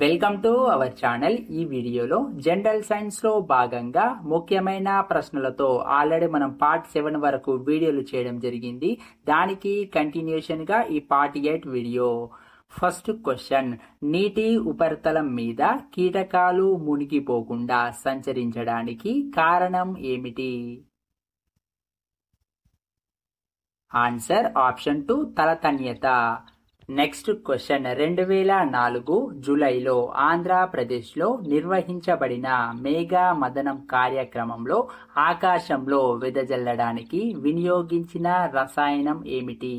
Welcome to our channel. ఈ వీడియోలో general science లో భాగంగా ముఖ్యమైన ప్రశ్నలతో ఆల్రెడీ మనం పార్ట్ 7 వరకు వీడియోలు చేయడం జరిగింది. దానికి కంటిన్యూషన్ గా ఈ పార్ట్ 8 వీడియో. ఫస్ట్ క్వశ్చన్, నీటి ఉపరితలం మీద కీటకాలు మునిగిపోకుండా సంచరించడానికి కారణం ఏమిటి? Answer option 2 తలతన్యత. నెక్స్ట్ క్వశ్చన్, 2004 జూలైలో ఆంధ్రప్రదేశ్లో నిర్వహించబడిన మేఘా మదనం కార్యక్రమంలో ఆకాశంలో వెదజల్లడానికి వినియోగించిన రసాయనం ఏమిటి?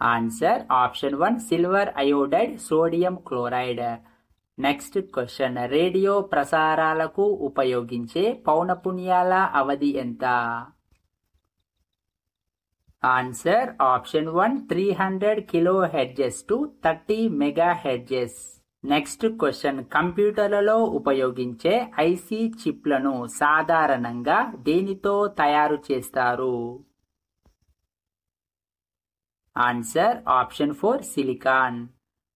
Answer option 1 silver iodide sodium chloride. Next question, radio ప్రసారాలకు ఉపయోగించే పౌనపున్యాల అవధి ఎంత? Answer option 1 300 kilohertz to 30 megahertz. Next question, కంప్యూటర్లలో ఉపయోగించే ఐసి చిప్లను సాధారణంగా దేనితో తయారు చేస్తారు? Answer option 4 silicon.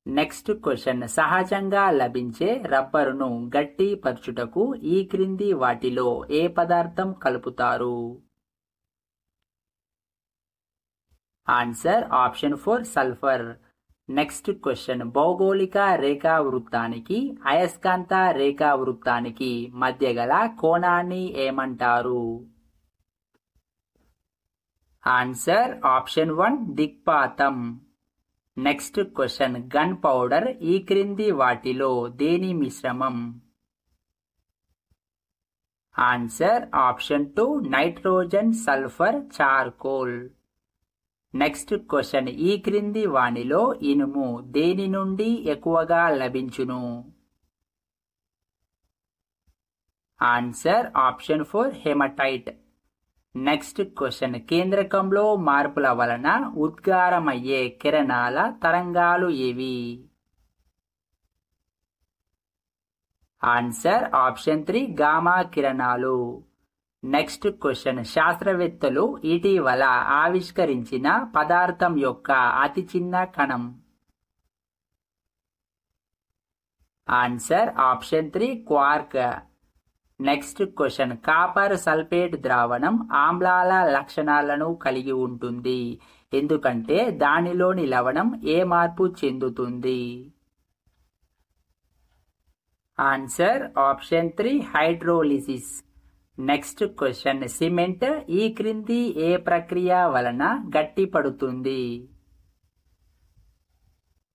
Next question, సహజంగా లభించే రబ్బరును గట్టిపరచుటకు ఈ క్రింది వాటిలో ఏ పదార్థం కలుపుతారు? Answer option 4 sulphur. Next question, భౌగోళిక రేఖావృత్తానికి అయస్కాంత రేఖావృత్తానికి మధ్య గల కోణాన్ని ఏమంటారు? ఆన్సర్ ఆప్షన్ 1 దిక్పాతం. నెక్స్ట్ క్వశ్చన్, గన్ పౌడర్ ఈ క్రింది వాటిలో దేని మిశ్రమం? Answer option 2 nitrogen sulphur charcoal. Next question, ఈ క్రింది వానిలో ఇనుము దేని నుండి ఎక్కువగా లభించును? Answer option 4 haematite. Next question, కేంద్రకంలో మార్పుల వలన ఉద్గారమయ్యే కిరణాల తరంగాలు ఏవి? ఆన్సర్ ఆప్షన్ 3 గామా కిరణాలు. నెక్స్ట్ క్వశ్చన్, శాస్త్రవేత్తలు ఇటీవల ఆవిష్కరించిన పదార్థం యొక్క అతి చిన్న కణం? Answer option 3 Quark. Next question, copper sulphate ద్రావణం ఆమ్లాల లక్షణాలను కలిగి ఉంటుంది, ఎందుకంటే దానిలోని లవణం ఏ మార్పు చెందుతుంది? Answer option 3 hydrolysis. Next question, cement ఈ క్రింది ఏ ప్రక్రియ వలన గట్టిపడుతుంది?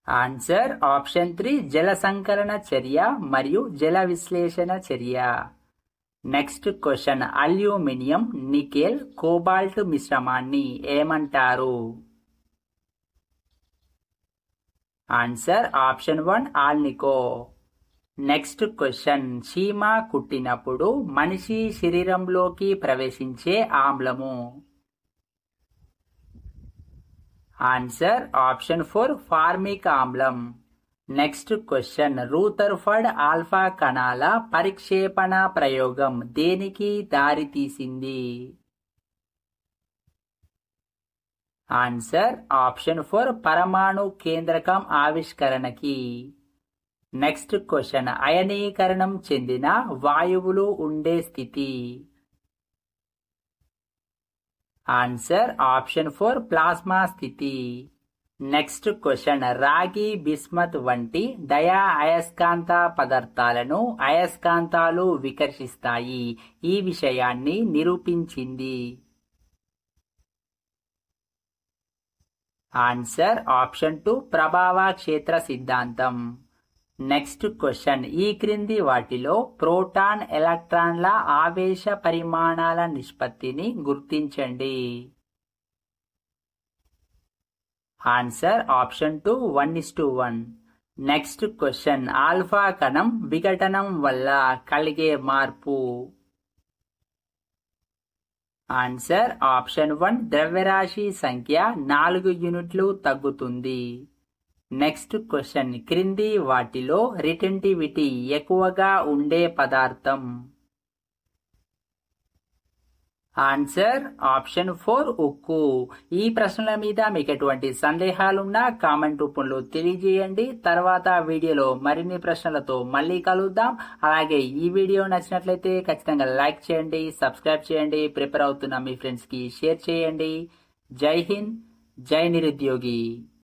ఆన్సర్ ఆప్షన్ 3 జల సంకలన చర్య మరియు జల విశ్లేషణ చర్య. Next question, aluminium nickel cobalt మిశ్రమాన్ని ఏమంటారు? Answer option 1 ఆల్నికో. నెక్స్ట్ క్వశ్చన్, చీమ కుట్టినప్పుడు మనిషి శరీరంలోకి ప్రవేశించే ఆమ్లము? ఆన్సర్ ఆప్షన్ 4 ఫార్మిక్ ఆమ్లం. నెక్స్ట్ క్వశ్చన్, రూథర్ఫర్డ్ ఆల్ఫా కణాల పరిక్షేపణ ప్రయోగం దేనికి దారితీసింది? ఆన్సర్ ఆప్షన్ 4 పరమాణు కేంద్రకం ఆవిష్కరణకి. నెక్స్ట్ క్వశ్చన్, అయనీకరణం చెందిన వాయువులు ఉండే స్థితి? ఆన్సర్ ఆప్షన్ 4 ప్లాస్మా స్థితి. నెక్స్ట్ క్వశ్చన్, రాగి బిస్మత్ వంటి డయా అయస్కాంత పదార్థాలను అయస్కాంతాలు వికర్షిస్తాయి, ఈ విషయాన్ని నిరూపించింది? ఆన్సర్ ఆప్షన్ 2 ప్రభావ క్షేత్ర సిద్ధాంతం. నెక్స్ట్ క్వశ్చన్, ఈ క్రింది వాటిలో ప్రోటాన్ ఎలక్ట్రాన్ల ఆవేశ పరిమాణాల నిష్పత్తిని గుర్తించండి? Answer option 2 1:1. Next question, alpha కణం విఘటనం వల్ల కలిగే మార్పు? ఆన్సర్ ఆప్షన్ 1 ద్రవ్యరాశి సంఖ్య 4 యూనిట్లు తగ్గుతుంది. నెక్స్ట్ క్వశ్చన్, క్రింది వాటిలో రిటెంటివిటీ ఎక్కువగా ఉండే పదార్థం? ఆన్సర్ ఆప్షన్ 4 ఉక్కు. ఈ ప్రశ్నల మీద మీకు ఎటువంటి సందేహాలున్నా కామెంట్ రూపంలో తెలియజేయండి. తర్వాత వీడియోలో మరిన్ని ప్రశ్నలతో మళ్ళీ కలుద్దాం. అలాగే ఈ వీడియో నచ్చినట్లయితే ఖచ్చితంగా లైక్ చేయండి, సబ్స్క్రైబ్ చేయండి, ప్రిపేర్ అవుతున్న మీ ఫ్రెండ్స్ కి షేర్ చేయండి. జై హింద్, జై నిరుద్యోగి.